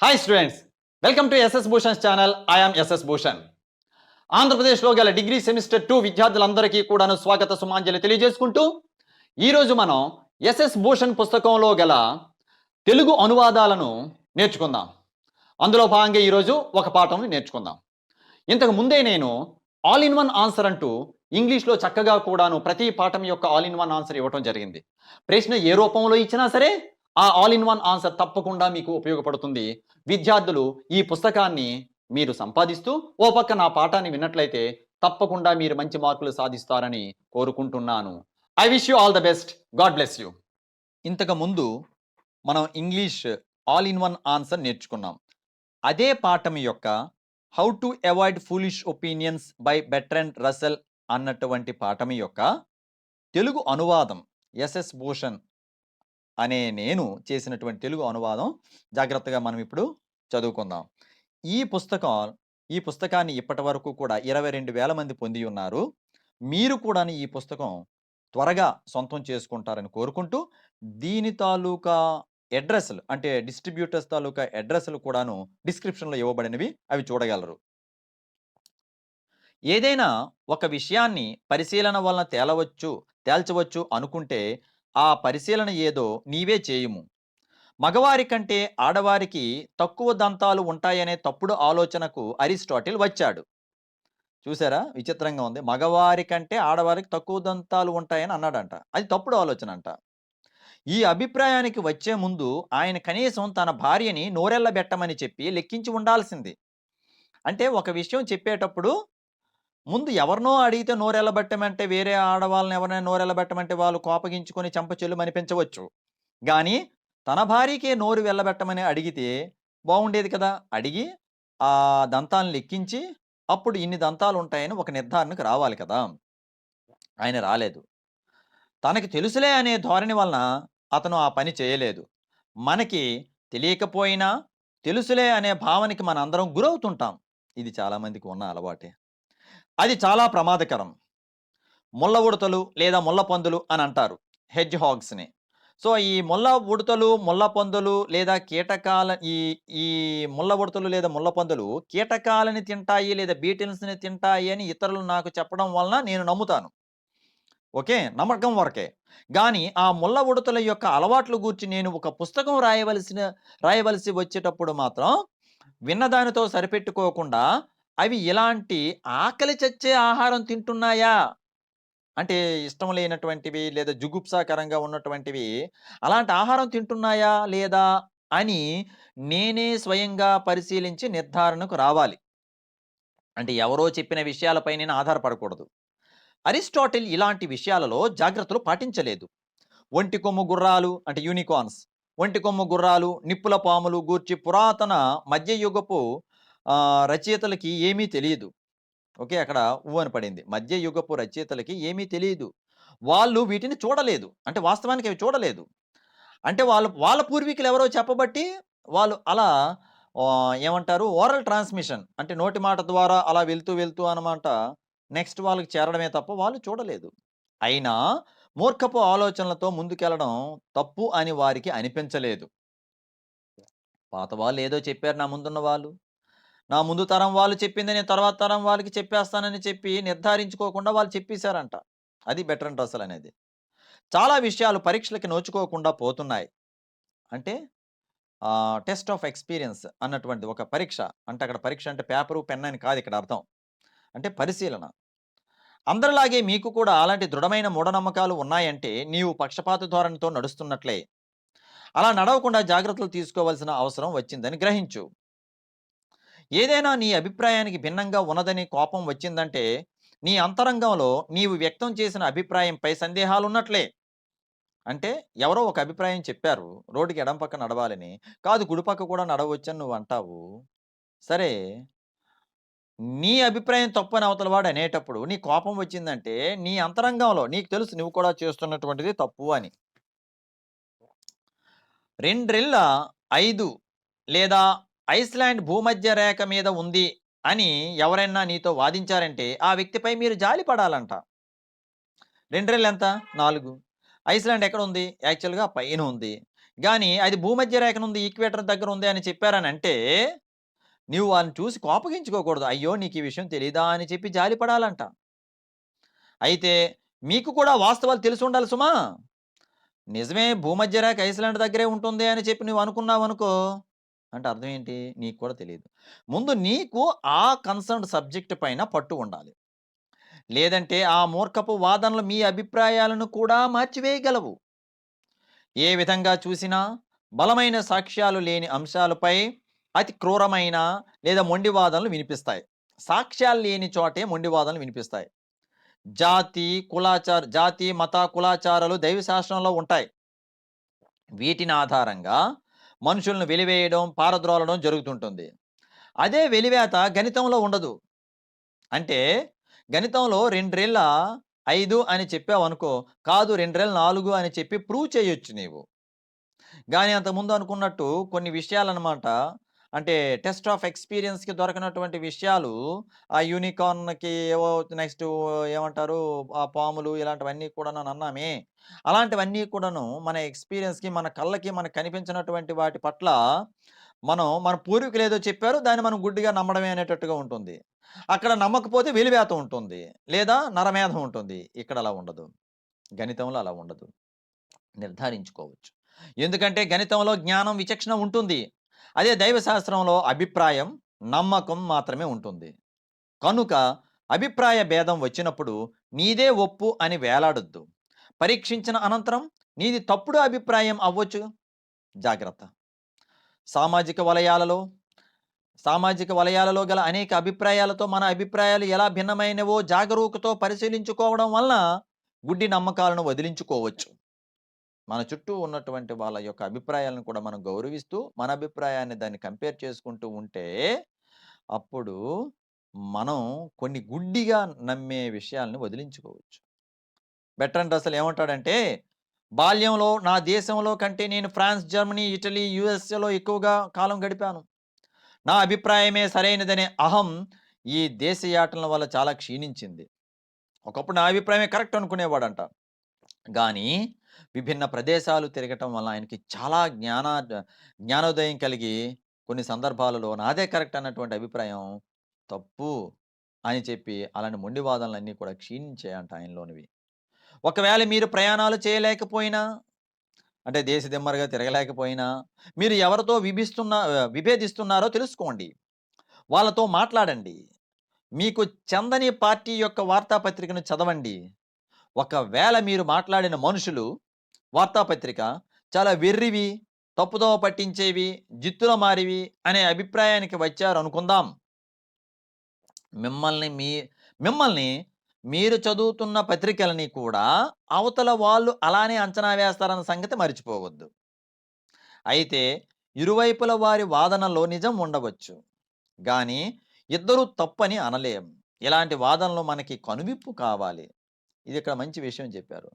Hi students, welcome to SS Bhushan channel. I am SS Bhushan. ఆంధ్రప్రదేశ్లో గల degree semester 2 విద్యార్థులందరికీ కూడాను స్వాగత సుమాంజలి తెలియజేసుకుంటూ ఈరోజు మనం ఎస్ఎస్ భూషణ్ పుస్తకంలో గల తెలుగు అనువాదాలను నేర్చుకుందాం. అందులో భాగంగా ఈరోజు ఒక పాఠం నేర్చుకుందాం. ఇంతకు ముందే నేను ఆల్ ఇన్ వన్ ఆన్సర్ అంటూ ఇంగ్లీష్లో చక్కగా కూడాను ప్రతి పాఠం యొక్క ఆల్ ఇన్ వన్ ఆన్సర్ ఇవ్వటం జరిగింది. ప్రశ్న ఏ రూపంలో ఇచ్చినా సరే ఆ ఆల్ ఇన్ వన్ ఆన్సర్ తప్పకుండా మీకు ఉపయోగపడుతుంది. విద్యార్థులు ఈ పుస్తకాన్ని మీరు సంపాదిస్తూ ఓ పక్క నా పాఠాన్ని విన్నట్లయితే తప్పకుండా మీరు మంచి మార్కులు సాధిస్తారని కోరుకుంటున్నాను. I wish you all the best. God bless you. ఇంతకు ముందు మనం English all in one answer నేర్చుకున్నాం. అదే పాఠం యొక్క how to avoid foolish opinions by Bertrand Russell అన్నటువంటి పాఠం యొక్క తెలుగు అనువాదం ఎస్ఎస్ భూషణ్ అనే నేను చేసినటువంటి తెలుగు అనువాదం జాగ్రత్తగా మనం ఇప్పుడు చదువుకుందాం. ఈ పుస్తకాన్ని ఇప్పటి వరకు కూడా 22,000 మంది పొంది ఉన్నారు. మీరు కూడా ఈ పుస్తకం త్వరగా సొంతం చేసుకుంటారని కోరుకుంటూ దీని తాలూకా అడ్రస్లు అంటే డిస్ట్రిబ్యూటర్స్ తాలూకా అడ్రస్లు కూడాను డిస్క్రిప్షన్లో ఇవ్వబడినవి, అవి చూడగలరు. ఏదైనా ఒక విషయాన్ని పరిశీలన వలన తేల్చవచ్చు అనుకుంటే ఆ పరిశీలన ఏదో నీవే చేయుము. మగవారి కంటే ఆడవారికి తక్కువ దంతాలు ఉంటాయనే తప్పుడు ఆలోచనకు అరిస్టాటిల్ వచ్చాడు. చూసారా, విచిత్రంగా ఉంది. మగవారి కంటే ఆడవారికి తక్కువ దంతాలు ఉంటాయని అన్నాడంట. అది తప్పుడు ఆలోచన అంట. ఈ అభిప్రాయానికి వచ్చే ముందు ఆయన కనీసం తన భార్యని నోరెళ్ళబెట్టమని చెప్పి లెక్కించి ఉండాల్సింది. అంటే ఒక విషయం చెప్పేటప్పుడు ముందు ఎవరినో అడిగితే నోరెళ్ళబెట్టమంటే, వేరే ఆడవాళ్ళని ఎవరైనా నోరెళ్ళబెట్టమంటే వాళ్ళు కోపగించుకొని చెంపచెల్లుమని పెంచవచ్చు. కానీ తన భార్యకే నోరు వెళ్ళబెట్టమని అడిగితే బాగుండేది కదా. అడిగి ఆ దంతాలను లెక్కించి అప్పుడు ఇన్ని దంతాలు ఉంటాయని ఒక నిర్ధారణకు రావాలి కదా. ఆయన రాలేదు. తనకి తెలుసులే అనే ధోరణి వలన అతను ఆ పని చేయలేదు. మనకి తెలియకపోయినా తెలుసులే అనే భావనకి మనందరం గురవుతుంటాం. ఇది చాలామందికి ఉన్న అలవాటే. అది చాలా ప్రమాదకరం. ముళ్ళ ఉడతలు లేదా ముళ్ళ పందులు అని అంటారు హెడ్జ్ హాగ్స్ని. సో ఈ ముళ్ళ ఉడతలు, ముళ్ళ పందులు లేదా కీటకాల ఈ ఈ ముళ్ళ ఉడతలు లేదా ముళ్ళ పందులు కీటకాలని తింటాయి లేదా బీటిల్స్ని తింటాయి అని ఇతరులు నాకు చెప్పడం వలన నేను నమ్ముతాను. ఓకే, నమ్మకం వరకే. కానీ ఆ ముళ్ళ ఉడతల యొక్క అలవాట్ల గురించి నేను ఒక పుస్తకం రాయవలసి వచ్చేటప్పుడు మాత్రం విన్నదానితో సరిపెట్టుకోకుండా అవి ఇలాంటి ఆకలి చచ్చే ఆహారం తింటున్నాయా, అంటే ఇష్టం లేనటువంటివి లేదా జుగుప్సాకరంగా ఉన్నటువంటివి అలాంటి ఆహారం తింటున్నాయా లేదా అని నేనే స్వయంగా పరిశీలించి నిర్ధారణకు రావాలి. అంటే ఎవరో చెప్పిన విషయాలపై నేను ఆధారపడకూడదు. అరిస్టాటిల్ ఇలాంటి విషయాలలో జాగ్రత్తలు పాటించలేదు. ఒంటి కొమ్ము గుర్రాలు అంటే యూనికార్న్స్, ఒంటి కొమ్ము గుర్రాలు, నిప్పుల పాములు గూర్చి పురాతన మధ్యయుగపు రచయితలకి ఏమీ తెలియదు. ఓకే, అక్కడ అని పడింది. మధ్యయుగపు రచయితలకి ఏమీ తెలియదు. వాళ్ళు వీటిని చూడలేదు. అంటే వాస్తవానికి అవి చూడలేదు. అంటే వాళ్ళ పూర్వీకులు ఎవరో చెప్పబట్టి వాళ్ళు అలా ఏమంటారు, ఓరల్ ట్రాన్స్మిషన్ అంటే నోటి మాట ద్వారా అలా వెళ్తూ అన్నమాట నెక్స్ట్ వాళ్ళకి చేరడమే తప్ప వాళ్ళు చూడలేదు. అయినా మూర్ఖపు ఆలోచనలతో ముందుకెళ్ళడం తప్పు అని వారికి అనిపించలేదు. పాత వాళ్ళు ఏదో చెప్పారు, నా ముందు తరం వాళ్ళు చెప్పింది నేను తర్వాత తరం వాళ్ళకి చెప్పేస్తానని చెప్పి నిర్ధారించుకోకుండా వాళ్ళు చెప్పేశారంట. అది బెర్ట్రాండ్ రస్సెల్ అనేది. చాలా విషయాలు పరీక్షలకి నోచుకోకుండా పోతున్నాయి. అంటే టెస్ట్ ఆఫ్ ఎక్స్పీరియన్స్ అన్నటువంటి ఒక పరీక్ష. అంటే అక్కడ పరీక్ష అంటే పేపరు పెన్ అని కాదు ఇక్కడ అర్థం. అంటే పరిశీలన. అందరిలాగే మీకు కూడా అలాంటి దృఢమైన మూఢనమ్మకాలు ఉన్నాయంటే నీవు పక్షపాత ధోరణితో నడుస్తున్నట్లే. అలా నడవకుండా జాగ్రత్తలు తీసుకోవాల్సిన అవసరం వచ్చిందని గ్రహించు. ఏదైనా నీ అభిప్రాయానికి భిన్నంగా ఉన్నదని కోపం వచ్చిందంటే నీ అంతరంగంలో నీవు వ్యక్తం చేసిన అభిప్రాయంపై సందేహాలు ఉన్నట్లే. అంటే ఎవరో ఒక అభిప్రాయం చెప్పారు, రోడ్డుకి ఎడం పక్క నడవాలని, కాదు కుడిపక్క కూడా నడవచ్చని నువ్వు అంటావు. సరే, నీ అభిప్రాయం తప్పు అని అవతల వాడు అనేటప్పుడు నీ కోపం వచ్చిందంటే నీ అంతరంగంలో నీకు తెలుసు నువ్వు కూడా చేస్తున్నటువంటిది తప్పు అని. 2.5 లేదా ఐస్లాండ్ భూమధ్య రేఖ మీద ఉంది అని ఎవరైనా నీతో వాదించారంటే ఆ వ్యక్తిపై మీరు జాలి పడాలంట. 2 ఎంత 4. ఐస్లాండ్ ఎక్కడ ఉంది? యాక్చువల్గా పైన ఉంది. గాని అది భూమధ్య రేఖనుంది, ఈక్వేటర్ దగ్గరుంది అని చెప్పారనంటే, నీవు వాళ్ళని చూసి కోపగించుకోకూడదు. అయ్యో! నీకు ఈ విషయం తెలీదా అని చెప్పి జాలిపడాలంట. అయితే మీకు కూడా వాస్తవాలు తెలిసుండాలి సుమా! నిజమే భూమధ్య రేఖ ఐస్‌లాండ్ దగ్గరే ఉంటుంది అని చెప్పి నువ్వు అనుకున్నావనుకో, అంటే అర్థం ఏంటి? నీకు కూడా తెలీదు. ముందు నీకు ఆ కన్సర్న్డ్ సబ్జెక్ట్ పైన పట్టు ఉండాలి. లేదంటే ఆ మూర్ఖపు వాదనలు మీ అభిప్రాయాలను కూడా మార్చివేయగలవు. ఏ విధంగా చూసినా బలమైన సాక్ష్యాలు లేని అంశాలపై అతి క్రూరమైన లేదా మొండి వాదనలు వినిపిస్తాయి. సాక్ష్యాలు లేని చోటే మొండి వాదనలు వినిపిస్తాయి. జాతి, మత, కులాచారాలు దైవ శాస్త్రంలో ఉంటాయి. వీటిని ఆధారంగా మనుషులను వెలివేయడం, పారద్రోలడం జరుగుతుంటుంది. అదే వెలివేత గణితంలో ఉండదు. అంటే గణితంలో 2 5 అని చెప్పావనుకో, కాదు 2 4 అని చెప్పి ప్రూవ్ చేయొచ్చు నీవు. గానీ అంతకుముందు అనుకున్నట్టు కొన్ని విషయాలనమాట. అంటే టెస్ట్ ఆఫ్ ఎక్స్‌పీరియన్స్‌కి దొరకనటువంటి విషయాలు ఆ యూనికార్న్‌కి ఏవో నెక్స్టు ఏమంటారు ఆ పాములు ఇలాంటివన్నీ కూడాను అన్నామే. అలాంటివన్నీ కూడాను మన ఎక్స్‌పీరియన్స్‌కి, మన కళ్ళకి మనకు కనిపించినటువంటి వాటి పట్ల మన పూర్వీకులు ఏదో చెప్పారు. దాన్ని మనం గుడ్డిగా నమ్మడమే అనేటట్టుగా ఉంటుంది. అక్కడ నమ్మకపోతే వెలివేత ఉంటుంది. లేదా నరమేధం ఉంటుంది. ఇక్కడ అలా ఉండదు. గణితంలో అలా ఉండదు. నిర్ధారించుకోవచ్చు. ఎందుకంటే గణితంలో జ్ఞానం, విచక్షణ ఉంటుంది. అదే దైవ శాస్త్రంలో అభిప్రాయం, నమ్మకం మాత్రమే ఉంటుంది. కనుక అభిప్రాయ భేదం వచ్చినప్పుడు నీదే ఒప్పు అని వేలాడొద్దు. పరీక్షించిన అనంతరం నీది తప్పుడు అభిప్రాయం అవ్వచ్చు. జాగ్రత్త. సామాజిక వలయాలలో సామాజిక వలయాలలో గల అనేక అభిప్రాయాలతో మన అభిప్రాయాలు ఎలా భిన్నమైనవో జాగరూకతో పరిశీలించుకోవడం వలన గుడ్డి నమ్మకాలను వదిలించుకోవచ్చు. మన చుట్టూ ఉన్నటువంటి వాళ్ళ యొక్క అభిప్రాయాలను కూడా మనం గౌరవిస్తూ, మన అభిప్రాయాన్ని దాన్ని కంపేర్ చేసుకుంటూ ఉంటే, అప్పుడు మనం కొన్ని గుడ్డిగా నమ్మే విషయాలను వదిలించుకోవచ్చు. బెర్ట్రాండ్ రస్సెల్ ఏమంటాడంటే, బాల్యంలో నా దేశంలో కంటే నేను ఫ్రాన్స్, జర్మనీ, ఇటలీ, యూఎస్ఏలో ఎక్కువగా కాలం గడిపాను. నా అభిప్రాయమే సరైనదనే అహం ఈ దేశయాటనల వల్ల చాలా క్షీణించింది. ఒకప్పుడు నా అభిప్రాయమే కరెక్ట్ అనుకునేవాడంట. గానీ, విభిన్న ప్రదేశాలు తిరగటం వల్ల ఆయనకి చాలా జ్ఞానోదయం కలిగి, కొన్ని సందర్భాలలో నాదే కరెక్ట్ అన్నటువంటి అభిప్రాయం తప్పు అని చెప్పి, అలాంటి మొండి వాదనలన్నీ కూడా క్షీణించాయంట ఆయనలోనివి. ఒకవేళ మీరు ప్రయాణాలు చేయలేకపోయినా, అంటే దేశదిమ్మరగా తిరగలేకపోయినా, మీరు ఎవరితో విభేదిస్తున్నారో తెలుసుకోండి. వాళ్ళతో మాట్లాడండి. మీకు చెందని పార్టీ యొక్క వార్తాపత్రికను చదవండి. ఒకవేళ మీరు మాట్లాడిన మనుషులు వార్తాపత్రిక చాలా వెర్రివి, తప్పుదోవ పట్టించేవి, జిత్తుల మారివి అనే అభిప్రాయానికి వచ్చారనుకుందాం. మిమ్మల్ని మీ మిమ్మల్ని మీరు చదువుతున్న పత్రికలని కూడా అవతల వాళ్ళు అలానే అంచనా వేస్తారన్న సంగతి మర్చిపోవద్దు. అయితే ఇరువైపుల వారి వాదనలో నిజం ఉండవచ్చు. గానీ ఇద్దరూ తప్పని అనలేం. ఇలాంటి వాదనలు మనకి కనువిప్పు కావాలి. ఇది ఇక్కడ మంచి విషయం చెప్పారు.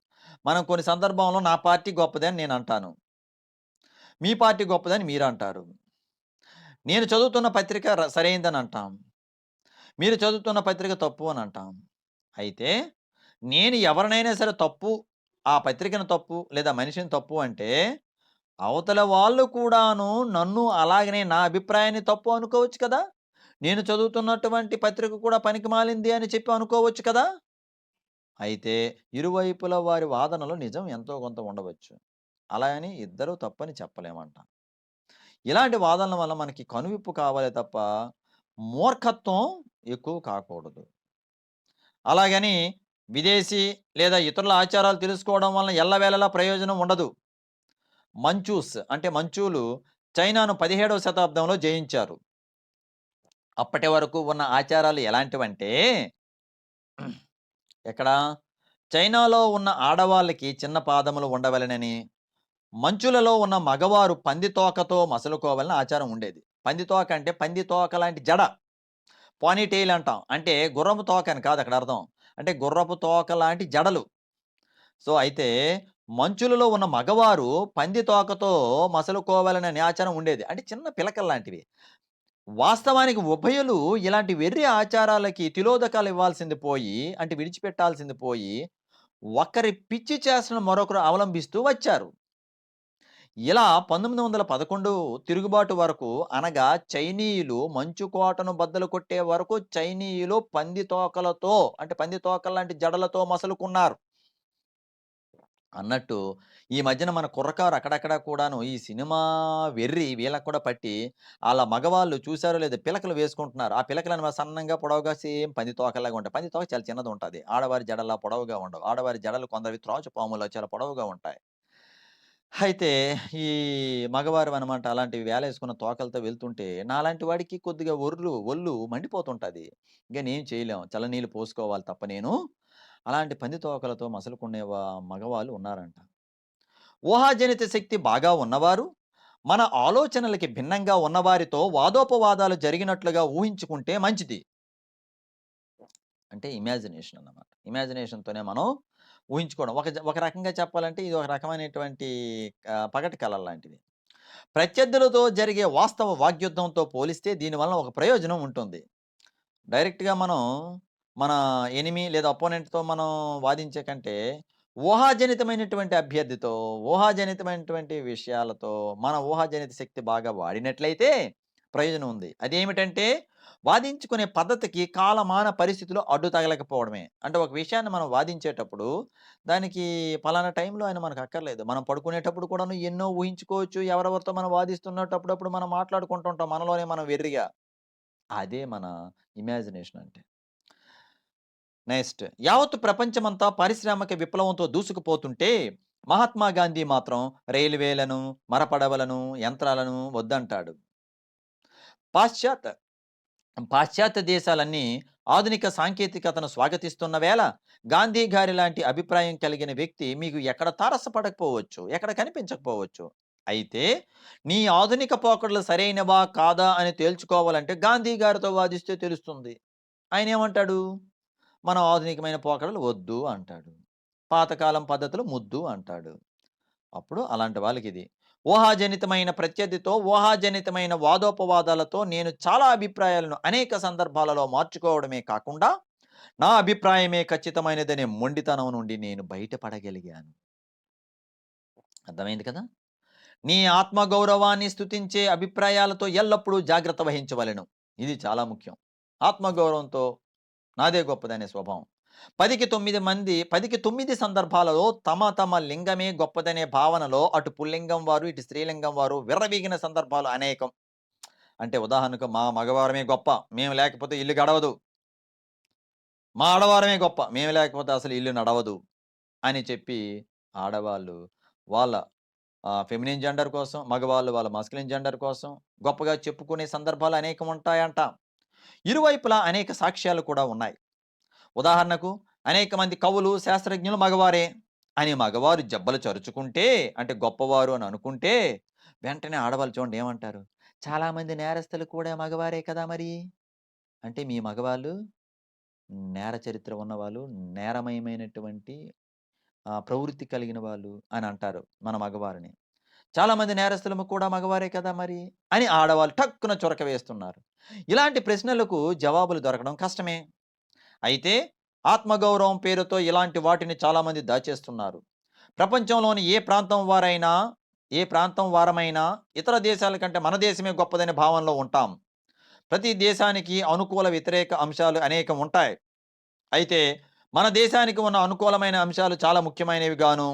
మనం కొన్ని సందర్భంలో నా పార్టీ గొప్పదని నేనంటాను. మీ పార్టీ గొప్పదని మీరంటారు. నేను చదువుతున్న పత్రిక సరైందని అంటాం. మీరు చదువుతున్న పత్రిక తప్పు అని అంటాం. అయితే నేను ఎవరినైనా సరే తప్పు, ఆ పత్రికను తప్పు లేదా మనిషిని తప్పు అంటే, అవతల వాళ్ళు కూడాను నన్ను అలాగనే నా అభిప్రాయాన్ని తప్పు అనుకోవచ్చు కదా! నేను చదువుతున్నటువంటి పత్రిక కూడా పనికిమాలింది అని చెప్పి అనుకోవచ్చు కదా! అయితే ఇరువైపుల వారి వాదనలో నిజం ఎంతో కొంత ఉండవచ్చు. అలా అని ఇద్దరూ తప్పని చెప్పలేమంట. ఇలాంటి వాదనల వల్ల మనకి కనువిప్పు కావాలే తప్ప, మూర్ఖత్వం ఎక్కువ కాకూడదు. అలాగని విదేశీ లేదా ఇతరుల ఆచారాలు తెలుసుకోవడం వలన ఎల్లవేళలా ప్రయోజనం ఉండదు. అంటే మంచూలు చైనాను 17వ శతాబ్దంలో జయించారు. అప్పటి వరకు ఉన్న ఆచారాలు ఎలాంటివంటే ఎక్కడ చైనాలో ఉన్న ఆడవాళ్ళకి చిన్న పాదములు ఉండవలెనని, మంచులలో ఉన్న మగవారు పంది తోకతో మసలుకోవాలని ఆచారం ఉండేది. పంది తోక అంటే పంది తోక లాంటి జడ. పానీటెయిల్ అంటాం. అంటే గుర్రపు తోక అని కాదు అక్కడ అర్థం. అంటే గుర్రపు తోక లాంటి జడలు. సో, అయితే మంచులలో ఉన్న మగవారు పంది తోకతో మసలుకోవాలనే ఆచారం ఉండేది. అంటే చిన్న పిలకల్లాంటివి. వాస్తవానికి ఉభయులు ఇలాంటి వెర్రి ఆచారాలకి తిలోదకాలు ఇవ్వాల్సింది పోయి, అంటే విడిచిపెట్టాల్సింది పోయి, ఒకరి పిచ్చి చేష్టను మరొకరు అవలంబిస్తూ వచ్చారు. ఇలా 1911 తిరుగుబాటు వరకు అనగా చైనీయులు మంచు కోటను బద్దలు కొట్టే వరకు చైనీయులు పంది తోకలతో అంటే పంది తోకల్లాంటి జడలతో మసలుకున్నారు. అన్నట్టు ఈ మధ్యన మన కుర్రకారు అక్కడక్కడ కూడాను ఈ సినిమా వెర్రి వీళ్ళకి కూడా పట్టి, ఆళ్ళ మగవాళ్ళు చూసారో లేదో పిలకలు వేసుకుంటున్నారు. ఆ పిలకలనేమో సన్నంగా, పొడవుగా సేమ్ పంది తోకలాగా ఉంటాయి. పంది తోక చాలా చిన్నదుంటది. ఆడవారి జడల్లా పొడవుగా ఉండవు. ఆడవారి జడలు కొందరివి త్రాచుపాములా చాలా పొడవుగా ఉంటాయి. అయితే ఈ మగవారివనమాట అలాంటివి వేలేసుకున్న తోకలతో వెళ్తుంటే, నాలాంటి వాడికి కొద్దిగా ఒళ్ళు మండిపోతుంటది. ఇంక నేనేం చేయలేం. చల్లనీళ్ళు పోసుకోవాలి తప్ప నేను. అలాంటి పంది తోకలతో మసలుకునే మగవాళ్ళు ఉన్నారంట. ఊహాజనిత శక్తి బాగా ఉన్నవారు, మన ఆలోచనలకి భిన్నంగా ఉన్నవారితో వాదోపవాదాలు జరిగినట్లుగా ఊహించుకుంటే మంచిది. అంటే ఇమాజినేషన్ అన్నమాట. ఇమాజినేషన్‌తోనే మనం ఊహించుకోవడం. ఒక రకంగా చెప్పాలంటే ఇది ఒక రకమైనటువంటి పగటి కలలు లాంటిది. ప్రత్యర్థులతో జరిగే వాస్తవ వాగ్యుద్ధంతో పోలిస్తే దీనివలన ఒక ప్రయోజనం ఉంటుంది. డైరెక్ట్‌గా మనం మన ఎనిమీ లేదా అపోనెంట్‌తో మనం వాదించే కంటే, ఊహాజనితమైనటువంటి అభ్యర్థితో, ఊహాజనితమైనటువంటి విషయాలతో, మన ఊహాజనిత శక్తి బాగా వాడినట్లయితే ప్రయోజనం ఉంది. అదేమిటంటే, వాదించుకునే పద్ధతికి కాలమాన పరిస్థితులు అడ్డు తగలకపోవడమే. అంటే ఒక విషయాన్ని మనం వాదించేటప్పుడు, దానికి పలానా టైంలో ఆయన మనకు అక్కర్లేదు. మనం పడుకునేటప్పుడు కూడాను ఎన్నో ఊహించుకోవచ్చు. ఎవరెవరితో మనం వాదిస్తున్నట్టు అప్పుడప్పుడు మనం మాట్లాడుకుంటుంటాం మనలోనే మనం వెర్రిగా. అదే మన ఇమాజినేషన్ అంటే. నెక్స్ట్ యావత్తు ప్రపంచమంతా పారిశ్రామిక విప్లవంతో దూసుకుపోతుంటే, మహాత్మా గాంధీ మాత్రం రైల్వేలను, మరపడవలను, యంత్రాలను వద్దంటాడు. పాశ్చాత్య పాశ్చాత్య దేశాలన్నీ ఆధునిక సాంకేతికతను స్వాగతిస్తున్న వేళ, గాంధీ గారి లాంటి అభిప్రాయం కలిగిన వ్యక్తి మీకు ఎక్కడ తారసపడకపోవచ్చు, ఎక్కడ కనిపించకపోవచ్చు. అయితే నీ ఆధునిక పోకడలు సరైనవా కాదా అని తేల్చుకోవాలంటే గాంధీ గారితో వాదిస్తే తెలుస్తుంది. ఆయన ఏమంటాడు? మనం ఆధునికమైన పోకడలు వద్దు అంటాడు. పాతకాలం పద్ధతులు ముద్దు అంటాడు. అప్పుడు అలాంటి వాళ్ళకిది. ఊహాజనితమైన ప్రత్యర్థితో, ఊహాజనితమైన వాదోపవాదాలతో నేను చాలా అభిప్రాయాలను అనేక సందర్భాలలో మార్చుకోవడమే కాకుండా, నా అభిప్రాయమే ఖచ్చితమైనదనే మొండితనం నుండి నేను బయటపడగలిగాను. అర్థమైంది కదా! నీ ఆత్మగౌరవాన్ని స్తుతించే అభిప్రాయాలతో ఎల్లప్పుడూ జాగ్రత్త వహించవలెను. ఇది చాలా ముఖ్యం. ఆత్మగౌరవంతో నాదే గొప్పదనే స్వభావం. 10కి 9 సందర్భాలలో తమ లింగమే గొప్పదనే భావనలో అటు పుల్లింగం వారు, ఇటు స్త్రీలింగం వారు విర్రవీగిన సందర్భాలు అనేకం. అంటే ఉదాహరణకు మా మగవారమే గొప్ప, మేము లేకపోతే ఇల్లు గడవదు. మా ఆడవారమే గొప్ప, మేము లేకపోతే అసలు ఇల్లు నడవదు అని చెప్పి ఆడవాళ్ళు వాళ్ళ ఫెమినిన్ జెండర్ కోసం, మగవాళ్ళు వాళ్ళ మస్కులిన్ జెండర్ కోసం గొప్పగా చెప్పుకునే సందర్భాలు అనేకం ఉంటాయంట. ఇరువైపులా అనేక సాక్ష్యాలు కూడా ఉన్నాయి. ఉదాహరణకు అనేక మంది కవులు, శాస్త్రజ్ఞులు మగవారే అని మగవారు జబ్బలు చరుచుకుంటే, అంటే గొప్పవారు అని అనుకుంటే, వెంటనే ఆడవాళ్ళు చూడండి ఏమంటారు? చాలామంది నేరస్తులు కూడా మగవారే కదా మరి! అంటే మీ మగవాళ్ళు నేర చరిత్ర ఉన్నవాళ్ళు, నేరమయమైనటువంటి ప్రవృత్తి కలిగిన వాళ్ళు అని అంటారు మన మగవారిని. చాలామంది నేరస్తులు కూడా మగవారే కదా మరి! అని ఆడవాళ్ళు టక్కున చొరక వేస్తున్నారు. ఇలాంటి ప్రశ్నలకు జవాబులు దొరకడం కష్టమే. అయితే ఆత్మగౌరవం పేరుతో ఇలాంటి వాటిని చాలామంది దాచేస్తున్నారు. ప్రపంచంలోని ఏ ప్రాంతం వారమైనా ఇతర దేశాల కంటే మన దేశమే గొప్పదనే భావనలో ఉంటాం. ప్రతి దేశానికి అనుకూల, వ్యతిరేక అంశాలు అనేకం ఉంటాయి. అయితే మన దేశానికి ఉన్న అనుకూలమైన అంశాలు చాలా ముఖ్యమైనవి గాను,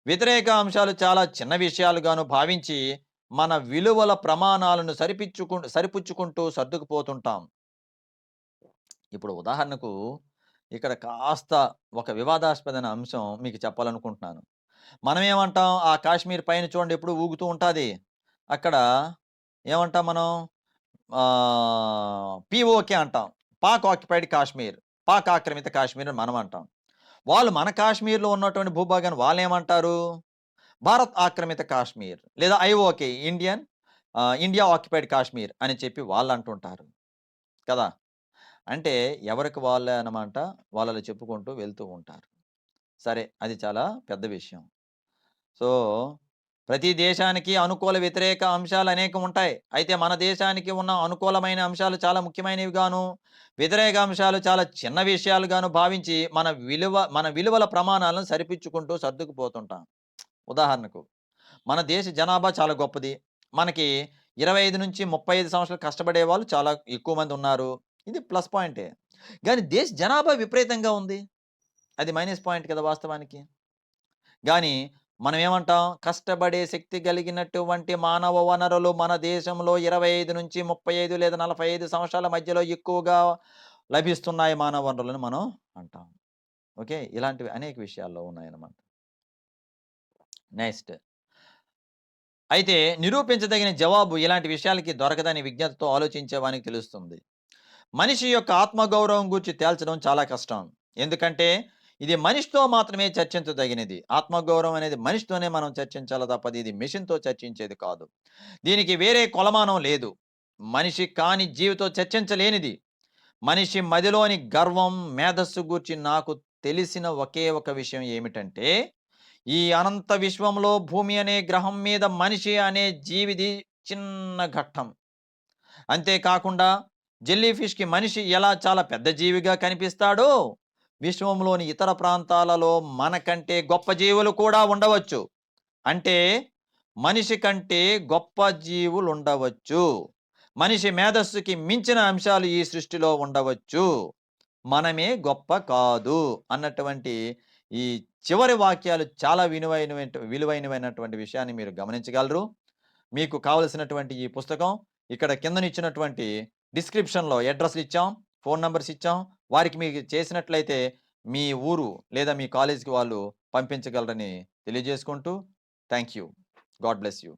వ్యతిరేక అంశాలు చాలా చిన్న విషయాలుగాను భావించి మన విలువల ప్రమాణాలను సరిపుచ్చుకుంటూ సర్దుకుపోతుంటాం. ఇప్పుడు ఉదాహరణకు ఇక్కడ కాస్త ఒక వివాదాస్పదమైన అంశం మీకు చెప్పాలనుకుంటున్నాను. మనమేమంటాం, ఆ కాశ్మీర్ పైన చూడండి ఎప్పుడు ఊగుతూ ఉంటాది. అక్కడ ఏమంటాం మనం? పీఓకే అంటాం. పాక్ ఆక్యుపైడ్ కాశ్మీర్. పాక్ ఆక్రమిత కాశ్మీర్ అని మనం అంటాం. వాళ్ళు మన కాశ్మీర్‌లో ఉన్నటువంటి భూభాగాన్ని వాళ్ళేమంటారు? భారత్ ఆక్రమిత కాశ్మీర్ లేదా ఐఓకే ఇండియా ఆక్యుపైడ్ కాశ్మీర్ అని చెప్పి వాళ్ళంటుంటారు కదా! అంటే ఎవరికి వాళ్ళే అన్నమాట వాళ్ళలో చెప్పుకుంటూ వెళ్తూ ఉంటారు. సరే అది చాలా పెద్ద విషయం. సో, ప్రతి దేశానికి అనుకూల, వ్యతిరేక అంశాలు అనేకం ఉంటాయి. అయితే మన దేశానికి ఉన్న అనుకూలమైన అంశాలు చాలా ముఖ్యమైనవి గాను, వ్యతిరేక అంశాలు చాలా చిన్న విషయాలుగాను భావించి మన విలువల ప్రమాణాలను సరిపుచ్చుకుంటూ సర్దుకుపోతుంటాం. ఉదాహరణకు మన దేశ జనాభా చాలా గొప్పది. మనకి 25-35 సంవత్సరాలు కష్టపడే వాళ్ళు చాలా ఎక్కువ మంది ఉన్నారు. ఇది ప్లస్ పాయింటే. గానీ దేశ జనాభా విపరీతంగా ఉంది. అది మైనస్ పాయింట్ కదా వాస్తవానికి. గానీ మనమేమంటాం? కష్టపడే శక్తి కలిగినటువంటి మానవ వనరులు మన దేశంలో 25-35 లేదా 45 సంవత్సరాల మధ్యలో ఎక్కువగా లభిస్తున్నాయి మానవ వనరులని మనం అంటాం. ఓకే. ఇలాంటివి అనేక విషయాల్లో ఉన్నాయన్నమాట. నెక్స్ట్. అయితే నిరూపించదగిన జవాబు ఇలాంటి విషయాలకి దొరకదని విజ్ఞతతో ఆలోచించే వానికి తెలుస్తుంది. మనిషి యొక్క ఆత్మగౌరవం గూర్చి తేల్చడం చాలా కష్టం. ఎందుకంటే ఇది మనిషితో మాత్రమే చర్చించదగినది. ఆత్మగౌరవం అనేది మనిషితోనే మనం చర్చించాలి తప్ప ఇది మెషిన్‌తో చర్చించేది కాదు. దీనికి వేరే కొలమానం లేదు. మనిషి కాని జీవితో చర్చించలేనిది. మనిషి మదిలోని గర్వం, మేధస్సు గూర్చి నాకు తెలిసిన ఒకే ఒక విషయం ఏమిటంటే, ఈ అనంత విశ్వంలో భూమి అనే గ్రహం మీద మనిషి అనే జీవిది చిన్న ఘట్టం. అంతే కాకుండా జెల్లీ ఫిష్‌కి మనిషి ఎలా చాలా పెద్ద జీవిగా కనిపిస్తాడో, విశ్వంలోని ఇతర ప్రాంతాలలో మనకంటే గొప్ప జీవులు కూడా ఉండవచ్చు. అంటే మనిషి కంటే గొప్ప జీవులుండవచ్చు. మనిషి మేధస్సుకి మించిన అంశాలు ఈ సృష్టిలో ఉండవచ్చు. మనమే గొప్ప కాదు అన్నటువంటి ఈ చివరి వాక్యాలు చాలా విలువైనటువంటి విషయాన్ని మీరు గమనించగలరు. మీకు కావలసినటువంటి ఈ పుస్తకం ఇక్కడ కిందనిచ్చినటువంటి డిస్క్రిప్షన్‌లో అడ్రెస్‌లు ఇచ్చాం. ఫోను నంబర్స్ ఇచ్చాం. వారికి మీకు చేసినట్లయితే మీ ఊరు లేదా మీ కాలేజీకి వాళ్ళు పంపించగలరని తెలియజేసుకుంటూ thank you. God bless you.